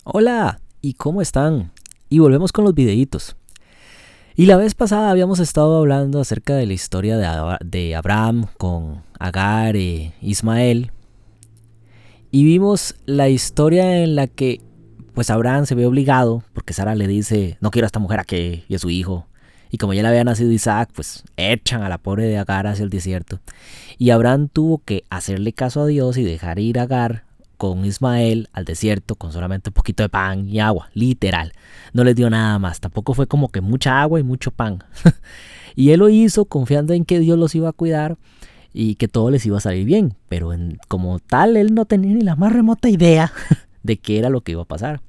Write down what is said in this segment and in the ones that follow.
Hola, ¿y cómo están? Y volvemos con los videitos. Y la vez pasada habíamos estado hablando acerca de la historia de Abraham con Agar e Ismael. Y vimos la historia en la que pues Abraham se ve obligado, porque Sara le dice, no quiero a esta mujer aquí y a su hijo. Y como ya le había nacido Isaac, pues echan a la pobre de Agar hacia el desierto. Y Abraham tuvo que hacerle caso a Dios y dejar ir a Agar con Ismael al desierto con solamente un poquito de pan y agua, literal. No les dio nada más, tampoco fue como que mucha agua y mucho pan. Y él lo hizo confiando en que Dios los iba a cuidar y que todo les iba a salir bien, pero como tal él no tenía ni la más remota idea de qué era lo que iba a pasar.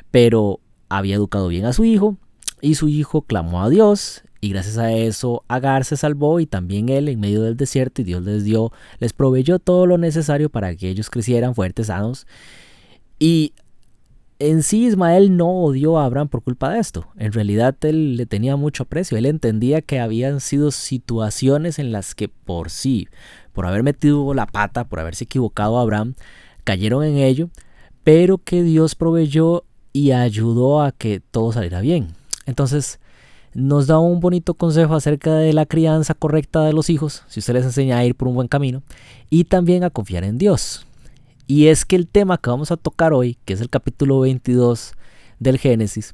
Pero había educado bien a su hijo y su hijo clamó a Dios y gracias a eso Agar se salvó y también él en medio del desierto, y Dios les proveyó todo lo necesario para que ellos crecieran fuertes, sanos. Y en sí Ismael no odió a Abraham por culpa de esto. En realidad él le tenía mucho aprecio. Él entendía que habían sido situaciones en las que por haber metido la pata, por haberse equivocado a Abraham, cayeron en ello, pero que Dios proveyó y ayudó a que todo saliera bien. Entonces nos da un bonito consejo acerca de la crianza correcta de los hijos, si usted les enseña a ir por un buen camino, y también a confiar en Dios. Y es que el tema que vamos a tocar hoy, que es el capítulo 22 del Génesis,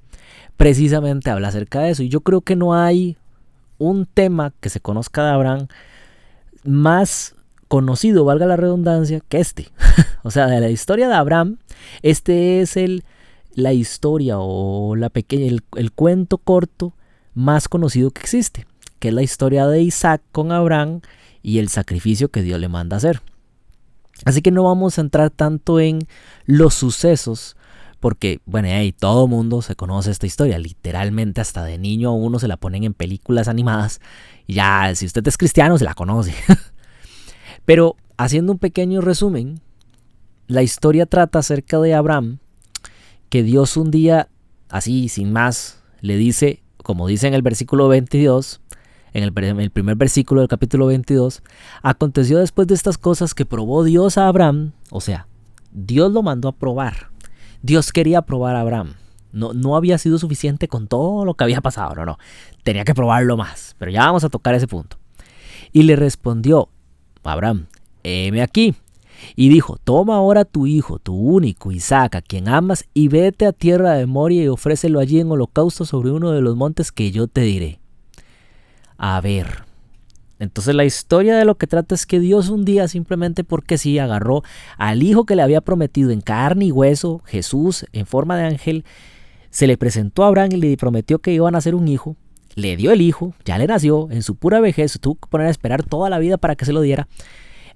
precisamente habla acerca de eso. Y yo creo que no hay un tema que se conozca de Abraham más conocido, valga la redundancia, que este. O sea, de la historia de Abraham, este es la historia o el cuento corto más conocido que existe, que es la historia de Isaac con Abraham y el sacrificio que Dios le manda hacer. Así que no vamos a entrar tanto en los sucesos, porque, bueno, todo mundo se conoce esta historia, literalmente hasta de niño a uno se la ponen en películas animadas, y ya, si usted es cristiano, se la conoce. Pero, haciendo un pequeño resumen, la historia trata acerca de Abraham, que Dios un día, así, sin más, le dice, como dice en el versículo 22, en el primer versículo del capítulo 22, aconteció después de estas cosas que probó Dios a Abraham, o sea, Dios lo mandó a probar. Dios quería probar a Abraham. No había sido suficiente con todo lo que había pasado, no. Tenía que probarlo más, pero ya vamos a tocar ese punto. Y le respondió, Abraham, heme aquí. Y dijo, toma ahora tu hijo, tu único, Isaac, a quien amas, y vete a tierra de Moria y ofrécelo allí en holocausto sobre uno de los montes que yo te diré. A ver, entonces la historia de lo que trata es que Dios un día, simplemente porque sí, agarró al hijo que le había prometido en carne y hueso, Jesús en forma de ángel, se le presentó a Abraham y le prometió que iban a nacer un hijo, le dio el hijo, ya le nació, en su pura vejez, tuvo que poner a esperar toda la vida para que se lo diera.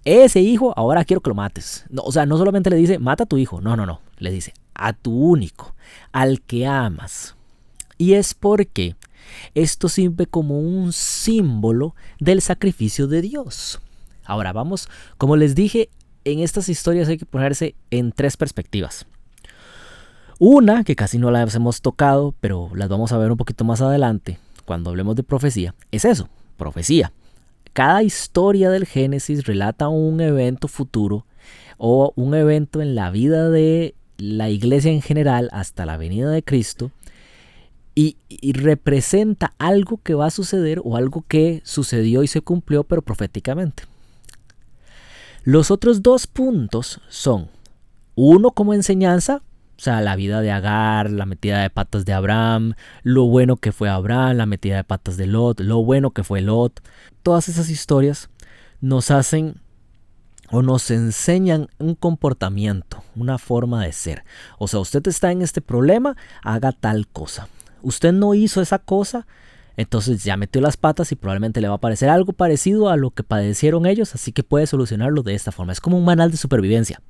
Ese hijo, ahora quiero que lo mates. No, o sea, no solamente le dice, mata a tu hijo, no, le dice, a tu único, al que amas. Y es porque esto sirve como un símbolo del sacrificio de Dios. Ahora vamos, como les dije, en estas historias hay que ponerse en tres perspectivas. Una, que casi no las hemos tocado, pero las vamos a ver un poquito más adelante, cuando hablemos de profecía, es eso, profecía. Cada historia del Génesis relata un evento futuro o un evento en la vida de la iglesia en general hasta la venida de Cristo, y representa algo que va a suceder o algo que sucedió y se cumplió, pero proféticamente. Los otros dos puntos son, uno como enseñanza, o sea, la vida de Agar, la metida de patas de Abraham, lo bueno que fue Abraham, la metida de patas de Lot, lo bueno que fue Lot. Todas esas historias nos hacen o nos enseñan un comportamiento, una forma de ser. O sea, usted está en este problema, haga tal cosa. Usted no hizo esa cosa, entonces ya metió las patas y probablemente le va a parecer algo parecido a lo que padecieron ellos, así que puede solucionarlo de esta forma. Es como un manual de supervivencia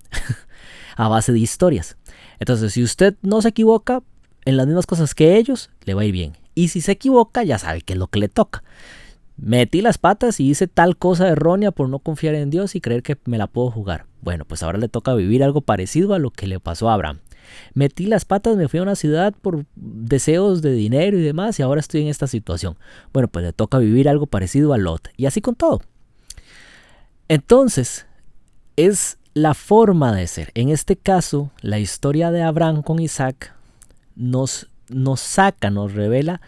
a base de historias. Entonces, si usted no se equivoca en las mismas cosas que ellos, le va a ir bien. Y si se equivoca, ya sabe qué es lo que le toca. Metí las patas y hice tal cosa errónea por no confiar en Dios y creer que me la puedo jugar. Bueno, pues ahora le toca vivir algo parecido a lo que le pasó a Abraham. Metí las patas, me fui a una ciudad por deseos de dinero y demás y ahora estoy en esta situación. Bueno, pues le toca vivir algo parecido a Lot. Y así con todo. Entonces, es la forma de ser. En este caso, la historia de Abraham con Isaac nos revela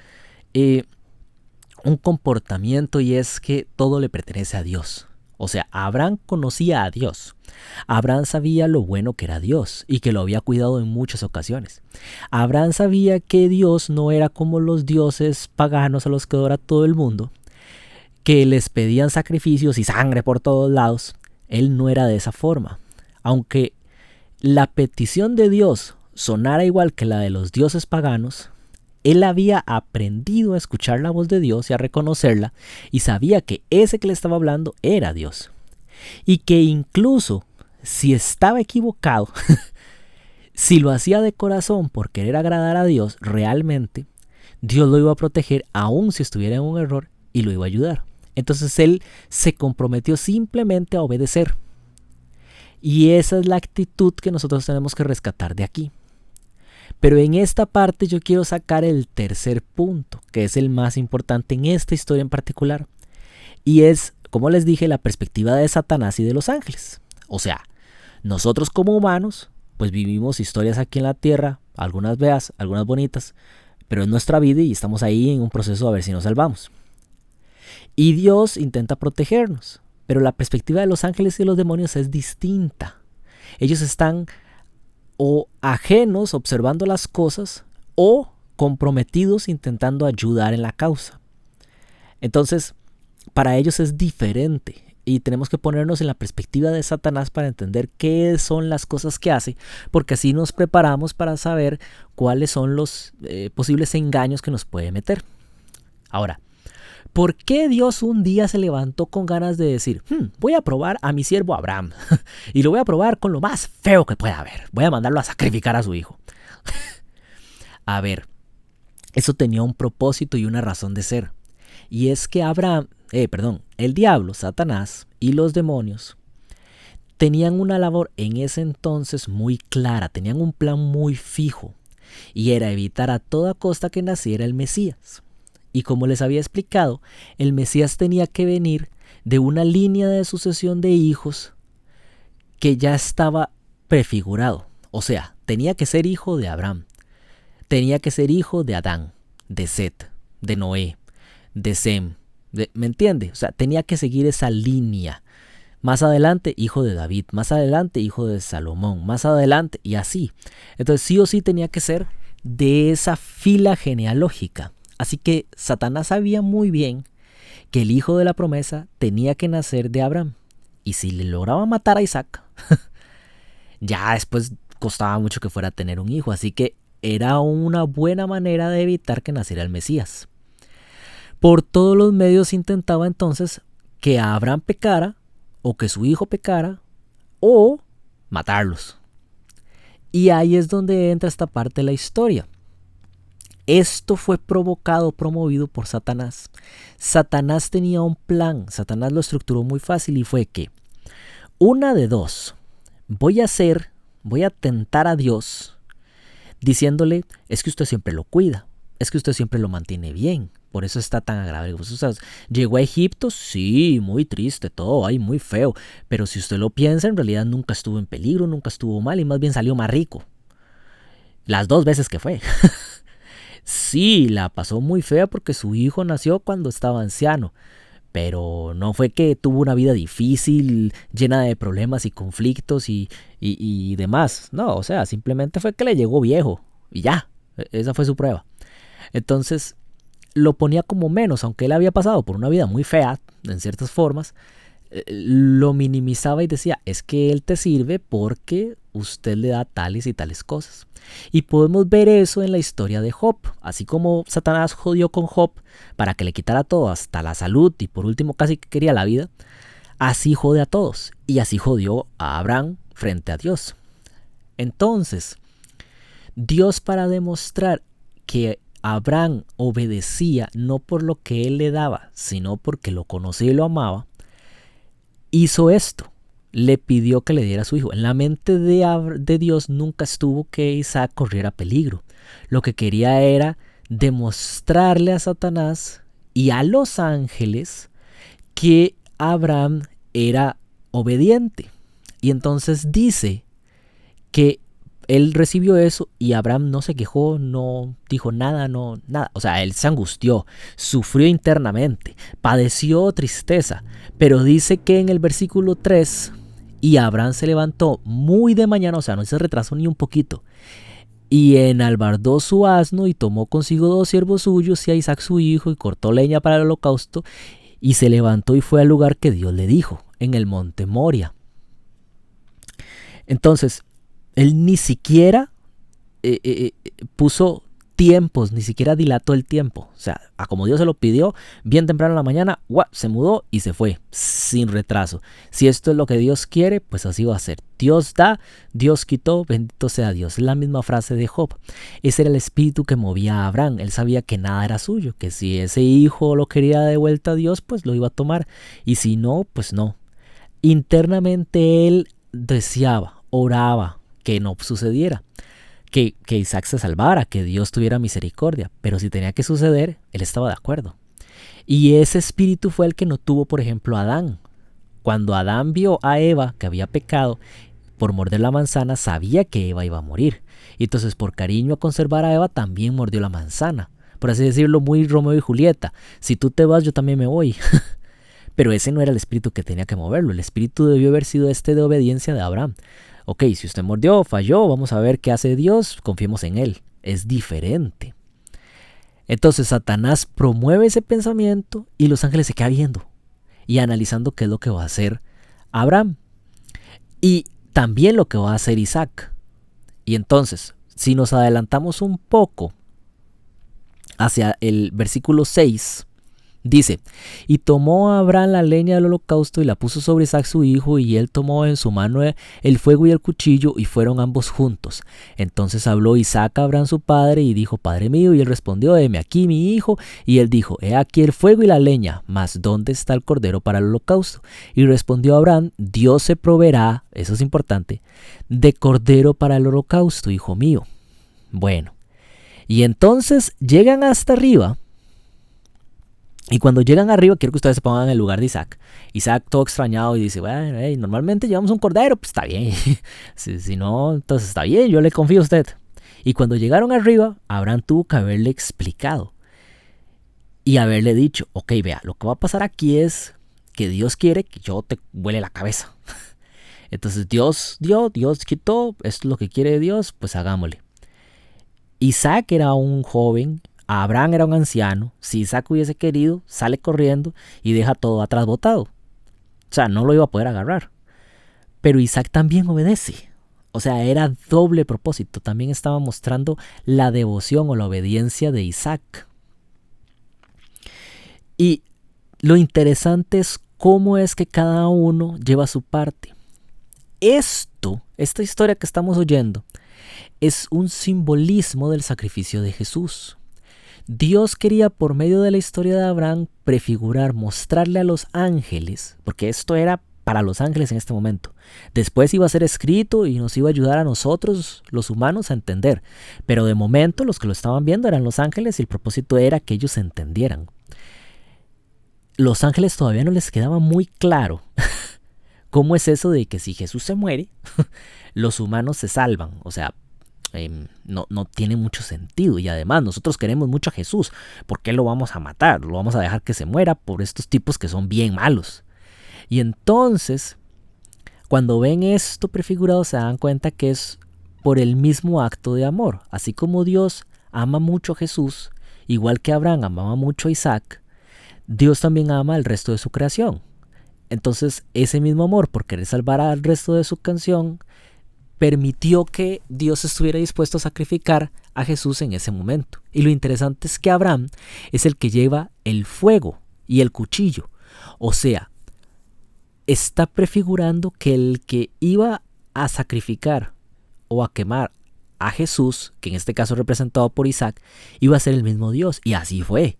un comportamiento, y es que todo le pertenece a Dios. O sea, Abraham conocía a Dios. Abraham sabía lo bueno que era Dios y que lo había cuidado en muchas ocasiones. Abraham sabía que Dios no era como los dioses paganos a los que adora todo el mundo, que les pedían sacrificios y sangre por todos lados. Él no era de esa forma. Aunque la petición de Dios sonara igual que la de los dioses paganos, él había aprendido a escuchar la voz de Dios y a reconocerla, y sabía que ese que le estaba hablando era Dios. Y que incluso si estaba equivocado, si lo hacía de corazón por querer agradar a Dios, realmente Dios lo iba a proteger aun si estuviera en un error, y lo iba a ayudar. Entonces él se comprometió simplemente a obedecer. Y esa es la actitud que nosotros tenemos que rescatar de aquí. Pero en esta parte yo quiero sacar el tercer punto, que es el más importante en esta historia en particular. Y es, como les dije, la perspectiva de Satanás y de los ángeles. O sea, nosotros como humanos, pues vivimos historias aquí en la tierra, algunas feas, algunas bonitas, pero es nuestra vida y estamos ahí en un proceso a ver si nos salvamos. Y Dios intenta protegernos, pero la perspectiva de los ángeles y de los demonios es distinta. Ellos están o ajenos observando las cosas, o comprometidos intentando ayudar en la causa. Entonces, para ellos es diferente, y tenemos que ponernos en la perspectiva de Satanás para entender qué son las cosas que hace, porque así nos preparamos para saber cuáles son los posibles engaños que nos puede meter. Ahora, ¿por qué Dios un día se levantó con ganas de decir, voy a probar a mi siervo Abraham y lo voy a probar con lo más feo que pueda haber? Voy a mandarlo a sacrificar a su hijo. A ver, eso tenía un propósito y una razón de ser. Y es que el diablo, Satanás y los demonios tenían una labor en ese entonces muy clara, tenían un plan muy fijo, y era evitar a toda costa que naciera el Mesías. Y como les había explicado, el Mesías tenía que venir de una línea de sucesión de hijos que ya estaba prefigurado. O sea, tenía que ser hijo de Abraham, tenía que ser hijo de Adán, de Set, de Noé, de Sem. ¿Me entiende? O sea, tenía que seguir esa línea. Más adelante, hijo de David, más adelante, hijo de Salomón, más adelante, y así. Entonces, sí o sí tenía que ser de esa fila genealógica. Así que Satanás sabía muy bien que el hijo de la promesa tenía que nacer de Abraham. Y si le lograba matar a Isaac, ya después costaba mucho que fuera a tener un hijo. Así que era una buena manera de evitar que naciera el Mesías. Por todos los medios intentaba entonces que Abraham pecara, o que su hijo pecara, o matarlos. Y ahí es donde entra esta parte de la historia. Esto fue promovido por Satanás. Satanás tenía un plan. Satanás lo estructuró muy fácil, y fue que, una de dos, voy a tentar a Dios diciéndole, es que usted siempre lo cuida, es que usted siempre lo mantiene bien, por eso está tan agradable. O sea, llegó a Egipto, sí, muy triste todo, muy feo, pero si usted lo piensa, en realidad nunca estuvo en peligro, nunca estuvo mal, y más bien salió más rico. Las 2 veces que fue. Sí, la pasó muy fea porque su hijo nació cuando estaba anciano, pero no fue que tuvo una vida difícil, llena de problemas y conflictos y demás. No, o sea, simplemente fue que le llegó viejo y ya, esa fue su prueba. Entonces lo ponía como menos, aunque él había pasado por una vida muy fea en ciertas formas. Lo minimizaba y decía, es que él te sirve porque usted le da tales y tales cosas. Y podemos ver eso en la historia de Job. Así como Satanás jodió con Job para que le quitara todo, hasta la salud, y por último casi que quería la vida, así jode a todos. Y así jodió a Abraham frente a Dios. Entonces, Dios, para demostrar que Abraham obedecía no por lo que él le daba, sino porque lo conocía y lo amaba, hizo esto. Le pidió que le diera a su hijo. En la mente de Dios nunca estuvo que Isaac corriera peligro. Lo que quería era demostrarle a Satanás y a los ángeles que Abraham era obediente. Y entonces dice que él recibió eso y Abraham no se quejó, no dijo nada, no nada. O sea, él se angustió, sufrió internamente, padeció tristeza. Pero dice que en el versículo 3, y Abraham se levantó muy de mañana, o sea, no se retrasó ni un poquito, y enalbardó su asno y tomó consigo 2 siervos suyos y a Isaac su hijo y cortó leña para el holocausto y se levantó y fue al lugar que Dios le dijo, en el monte Moria. Entonces, él ni siquiera puso tiempos, ni siquiera dilató el tiempo. O sea, a como Dios se lo pidió, bien temprano en la mañana, se mudó y se fue, sin retraso. Si esto es lo que Dios quiere, pues así va a ser. Dios da, Dios quitó, bendito sea Dios. Es la misma frase de Job. Ese era el espíritu que movía a Abraham. Él sabía que nada era suyo, que si ese hijo lo quería de vuelta a Dios, pues lo iba a tomar. Y si no, pues no. Internamente él deseaba, oraba que no sucediera, que Isaac se salvara, que Dios tuviera misericordia, pero si tenía que suceder, él estaba de acuerdo. Y ese espíritu fue el que no tuvo, por ejemplo, Adán. Cuando Adán vio a Eva que había pecado por morder la manzana, sabía que Eva iba a morir. Y entonces, por cariño a conservar a Eva, también mordió la manzana. Por así decirlo, muy Romeo y Julieta. Si tú te vas, yo también me voy. Pero ese no era el espíritu que tenía que moverlo. El espíritu debió haber sido este de obediencia de Abraham. Ok, si usted mordió, falló, vamos a ver qué hace Dios, confiemos en él. Es diferente. Entonces Satanás promueve ese pensamiento y los ángeles se quedan viendo y analizando qué es lo que va a hacer Abraham y también lo que va a hacer Isaac. Y entonces, si nos adelantamos un poco hacia el versículo 6, dice, y tomó a Abraham la leña del holocausto y la puso sobre Isaac su hijo, y él tomó en su mano el fuego y el cuchillo, y fueron ambos juntos. Entonces habló Isaac a Abraham su padre, y dijo, Padre mío, y él respondió, heme aquí mi hijo, y él dijo, he aquí el fuego y la leña, mas ¿dónde está el cordero para el holocausto? Y respondió Abraham, Dios se proveerá, eso es importante, de cordero para el holocausto, hijo mío. Bueno, y entonces llegan hasta arriba. Y cuando llegan arriba, quiero que ustedes se pongan en el lugar de Isaac. Isaac todo extrañado y dice, bueno, normalmente llevamos un cordero, pues está bien. si no, entonces está bien, yo le confío a usted. Y cuando llegaron arriba, Abraham tuvo que haberle explicado y haberle dicho, ok, vea, lo que va a pasar aquí es que Dios quiere que yo te vuele la cabeza. Entonces Dios dio, Dios quitó, esto es lo que quiere Dios, pues hagámosle. Isaac era un joven, Abraham era un anciano. Si Isaac hubiese querido, sale corriendo y deja todo atrás botado. O sea, no lo iba a poder agarrar. Pero Isaac también obedece. O sea, era doble propósito. También estaba mostrando la devoción o la obediencia de Isaac. Y lo interesante es cómo es que cada uno lleva su parte. Esta historia que estamos oyendo, es un simbolismo del sacrificio de Jesús. Dios quería, por medio de la historia de Abraham, prefigurar, mostrarle a los ángeles, porque esto era para los ángeles en este momento. Después iba a ser escrito y nos iba a ayudar a nosotros, los humanos, a entender. Pero de momento los que lo estaban viendo eran los ángeles y el propósito era que ellos entendieran. Los ángeles todavía no les quedaba muy claro cómo es eso de que si Jesús se muere, los humanos se salvan. O sea, no tiene mucho sentido. Y además nosotros queremos mucho a Jesús. ¿Por qué lo vamos a matar? Lo vamos a dejar que se muera por estos tipos que son bien malos. Y entonces, cuando ven esto prefigurado, se dan cuenta que es por el mismo acto de amor. Así como Dios ama mucho a Jesús, igual que Abraham amaba mucho a Isaac, Dios también ama al resto de su creación. Entonces, ese mismo amor por querer salvar al resto de su creación permitió que Dios estuviera dispuesto a sacrificar a Jesús en ese momento. Y lo interesante es que Abraham es el que lleva el fuego y el cuchillo. O sea, está prefigurando que el que iba a sacrificar o a quemar a Jesús, que en este caso representado por Isaac, iba a ser el mismo Dios. Y así fue.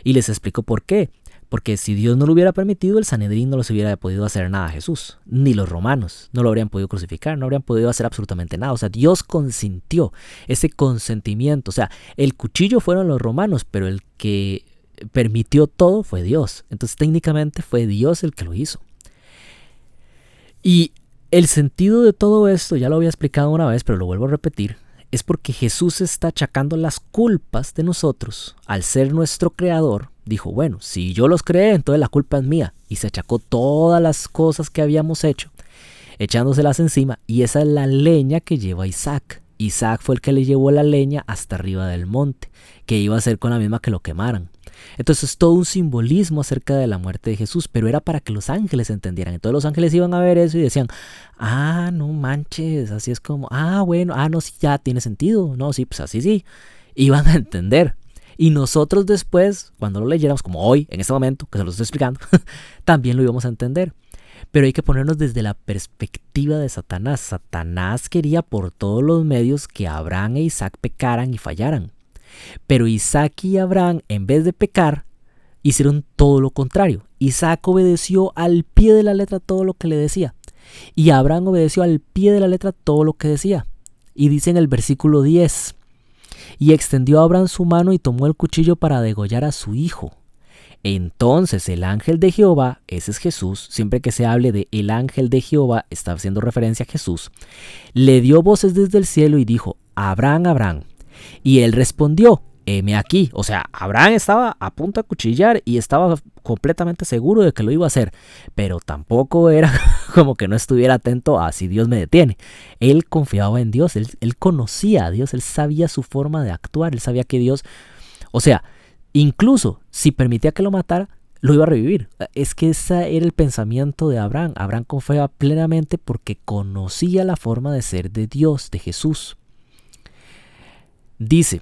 Y les explico por qué. Porque si Dios no lo hubiera permitido, el Sanedrín no les hubiera podido hacer nada a Jesús. Ni los romanos. No lo habrían podido crucificar, no habrían podido hacer absolutamente nada. O sea, Dios consintió ese consentimiento. O sea, el cuchillo fueron los romanos, pero el que permitió todo fue Dios. Entonces técnicamente fue Dios el que lo hizo. Y El sentido de todo esto, ya lo había explicado una vez, pero lo vuelvo a repetir, es porque Jesús está achacando las culpas de nosotros. Al ser nuestro creador, dijo, bueno, si yo los creé, entonces la culpa es mía. Y se achacó todas las cosas que habíamos hecho, echándoselas encima, y esa es la leña que lleva Isaac. Isaac fue el que le llevó la leña hasta arriba del monte, que iba a ser con la misma que lo quemaran. Entonces es todo un simbolismo acerca de la muerte de Jesús, pero era para que los ángeles entendieran. Entonces los ángeles iban a ver eso y decían, ah, no manches, así es como, ah, bueno, ah, no, sí, ya tiene sentido, no, sí, pues así sí, iban a entender. Y nosotros después, cuando lo leyéramos, como hoy, en este momento, que se lo estoy explicando, también lo íbamos a entender. Pero hay que ponernos desde la perspectiva de Satanás. Satanás quería por todos los medios que Abraham e Isaac pecaran y fallaran. Pero Isaac y Abraham, en vez de pecar, hicieron todo lo contrario. Isaac obedeció al pie de la letra todo lo que le decía. Y Abraham obedeció al pie de la letra todo lo que decía. Y dice en el versículo 10, y extendió a Abraham su mano y tomó el cuchillo para degollar a su hijo. Entonces el ángel de Jehová, ese es Jesús, siempre que se hable de el ángel de Jehová, está haciendo referencia a Jesús, le dio voces desde el cielo y dijo, Abraham, Abraham. Y él respondió, heme aquí. O sea, Abraham estaba a punto de acuchillar y estaba completamente seguro de que lo iba a hacer, pero tampoco era como que no estuviera atento a si Dios me detiene. Él confiaba en Dios, él conocía a Dios, él sabía su forma de actuar, él sabía que Dios, o sea, incluso si permitía que lo matara, lo iba a revivir. Es que ese era el pensamiento de Abraham. Abraham confiaba plenamente porque conocía la forma de ser de Dios, de Jesús. Dice,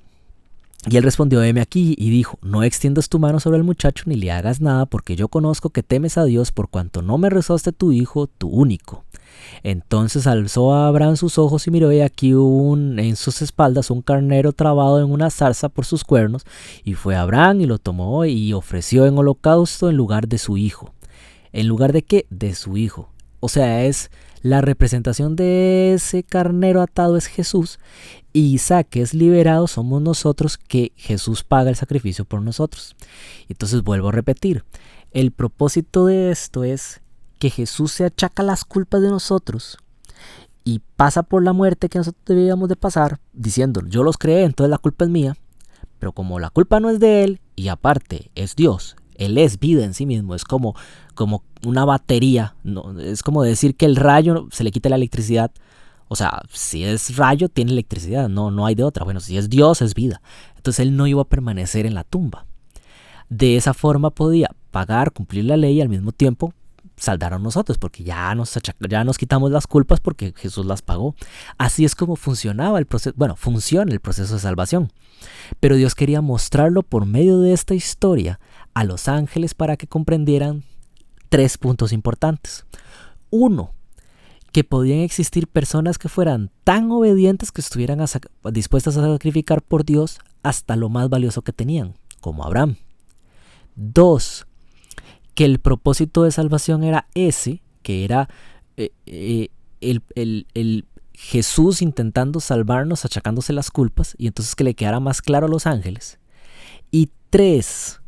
y él respondió, heme aquí, y dijo, no extiendas tu mano sobre el muchacho ni le hagas nada, porque yo conozco que temes a Dios por cuanto no me rezaste tu hijo, tu único. Entonces alzó a Abraham sus ojos y miró, y aquí en sus espaldas un carnero trabado en una zarza por sus cuernos, y fue Abraham y lo tomó y ofreció en holocausto en lugar de su hijo. ¿En lugar de qué? De su hijo. O sea, es la representación de ese carnero atado es Jesús, y Isaac, que es liberado, somos nosotros, que Jesús paga el sacrificio por nosotros. Entonces vuelvo a repetir, el propósito de esto es que Jesús se achaca las culpas de nosotros y pasa por la muerte que nosotros debíamos de pasar, diciendo, yo los creé, entonces la culpa es mía, pero como la culpa no es de él, y aparte es Dios, él es vida en sí mismo, es como una batería, no, es como decir que el rayo se le quita la electricidad. O sea, si es rayo, tiene electricidad, no hay de otra. Bueno, si es Dios, es vida. Entonces él no iba a permanecer en la tumba. De esa forma podía pagar, cumplir la ley y al mismo tiempo saldar a nosotros, porque ya nos quitamos las culpas porque Jesús las pagó. Así es como funcionaba el proceso, funciona el proceso de salvación. Pero Dios quería mostrarlo por medio de esta historia a los ángeles para que comprendieran 3 puntos importantes. 1, que podían existir personas que fueran tan obedientes que estuvieran dispuestas a sacrificar por Dios hasta lo más valioso que tenían, como Abraham. 2, que el propósito de salvación era ese, que era el Jesús intentando salvarnos, achacándose las culpas, y entonces que le quedara más claro a los ángeles. Y 3,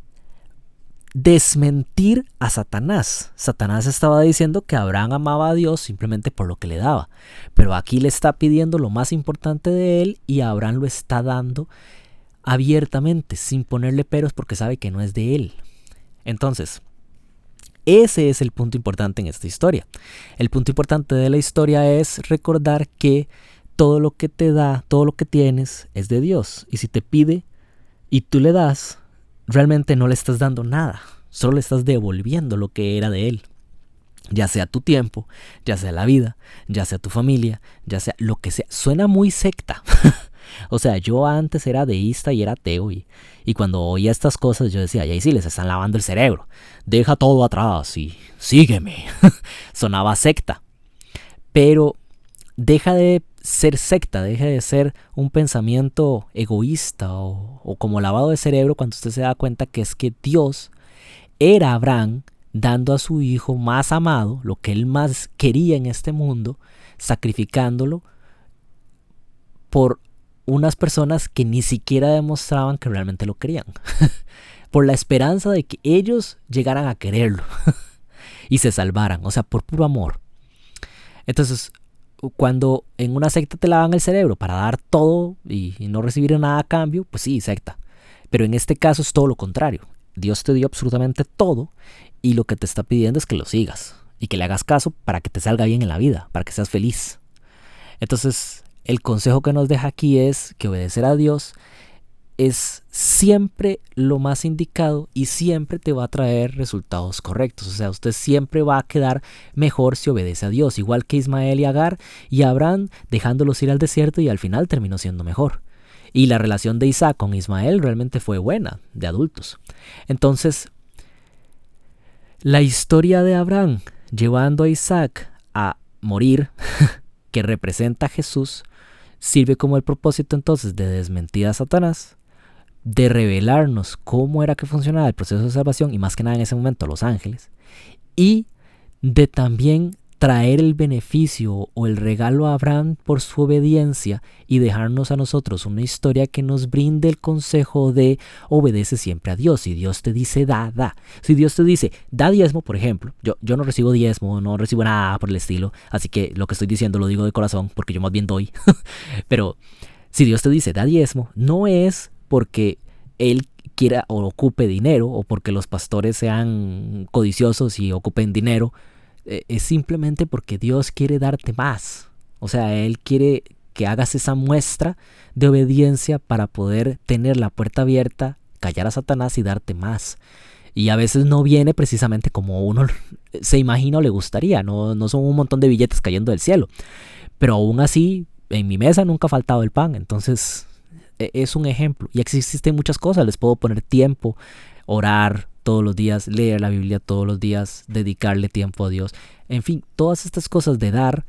desmentir a Satanás. Satanás estaba diciendo que Abraham amaba a Dios simplemente por lo que le daba, pero aquí le está pidiendo lo más importante de él y Abraham lo está dando abiertamente, sin ponerle peros, porque sabe que no es de él. Entonces, ese es el punto importante en esta historia. El punto importante de la historia es recordar que todo lo que te da, todo lo que tienes es de Dios, y si te pide y tú le das, realmente no le estás dando nada, solo le estás devolviendo lo que era de él. Ya sea tu tiempo, ya sea la vida, ya sea tu familia, ya sea lo que sea. Suena muy secta. O sea, yo antes era deísta y era ateo y cuando oía estas cosas yo decía, ahí sí les están lavando el cerebro. Deja todo atrás y sígueme. Sonaba secta. Pero deja de ser secta, deja de ser un pensamiento egoísta o como lavado de cerebro cuando usted se da cuenta que es que Dios era Abraham dando a su hijo más amado, lo que él más quería en este mundo, sacrificándolo por unas personas que ni siquiera demostraban que realmente lo querían, por la esperanza de que ellos llegaran a quererlo y se salvaran, o sea, por puro amor. Entonces, cuando en una secta te lavan el cerebro para dar todo y no recibir nada a cambio, pues sí, secta. Pero en este caso es todo lo contrario. Dios te dio absolutamente todo y lo que te está pidiendo es que lo sigas y que le hagas caso para que te salga bien en la vida, para que seas feliz. Entonces, el consejo que nos deja aquí es que obedecer a Dios es siempre lo más indicado y siempre te va a traer resultados correctos. O sea, usted siempre va a quedar mejor si obedece a Dios, igual que Ismael y Agar y Abraham, dejándolos ir al desierto, y al final terminó siendo mejor. Y la relación de Isaac con Ismael realmente fue buena, de adultos. Entonces, la historia de Abraham llevando a Isaac a morir, que representa a Jesús, sirve como el propósito entonces de desmentir a Satanás, de revelarnos cómo era que funcionaba el proceso de salvación, y más que nada en ese momento los ángeles, y de también traer el beneficio o el regalo a Abraham por su obediencia y dejarnos a nosotros una historia que nos brinde el consejo de obedece siempre a Dios. Si Dios te dice da, da. Si Dios te dice da diezmo, por ejemplo, yo no recibo diezmo, no recibo nada por el estilo, así que lo que estoy diciendo lo digo de corazón porque yo más bien doy. Pero si Dios te dice da diezmo, no es porque Él quiera o ocupe dinero o porque los pastores sean codiciosos y ocupen dinero. Es simplemente porque Dios quiere darte más. O sea, Él quiere que hagas esa muestra de obediencia para poder tener la puerta abierta, callar a Satanás y darte más. Y a veces no viene precisamente como uno se imagina o le gustaría. No son un montón de billetes cayendo del cielo. Pero aún así, en mi mesa nunca ha faltado el pan. Entonces, es un ejemplo. Y existen muchas cosas. Les puedo poner tiempo, orar todos los días, leer la Biblia todos los días, dedicarle tiempo a Dios. En fin, todas estas cosas de dar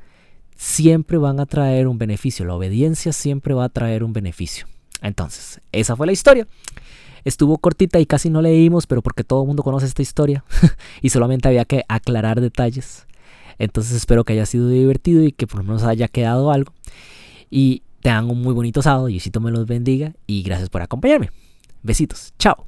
siempre van a traer un beneficio. La obediencia siempre va a traer un beneficio. Entonces, esa fue la historia. Estuvo cortita y casi no leímos, pero porque todo el mundo conoce esta historia y solamente había que aclarar detalles. Entonces espero que haya sido divertido y que por lo menos haya quedado algo. Y tengan un muy bonito sábado. Diosito me los bendiga y gracias por acompañarme. Besitos. Chao.